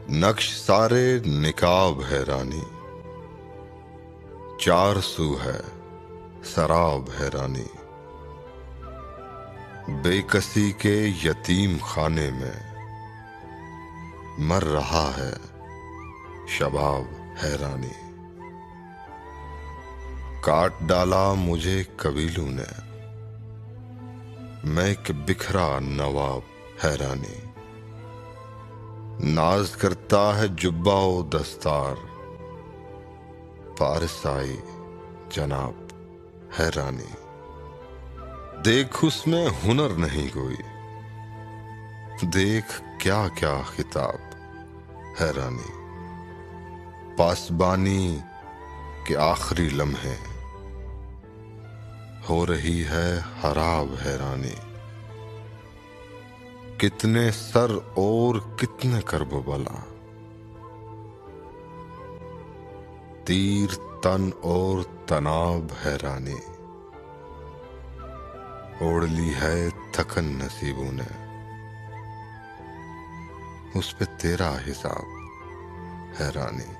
नक्श सारे निकाब है रानी, चार सू है शराब है रानी। बेकसी के यतीम खाने में मर रहा है शबाब है रानी। काट डाला मुझे कबीलों ने, मैं एक बिखरा नवाब है रानी। नाज करता है जुब्बा ओ दस्तार, पारसाई जनाब है रानी। देख उसमें हुनर नहीं कोई, देख क्या क्या खिताब है रानी। पासबानी के आखिरी लम्हे हो रही है हराब है रानी। कितने सर और कितने कर्ब बला, तीर तन और तनाब है रानी। ओढ़ ली है थकन नसीबों ने, उस पे तेरा हिसाब है रानी।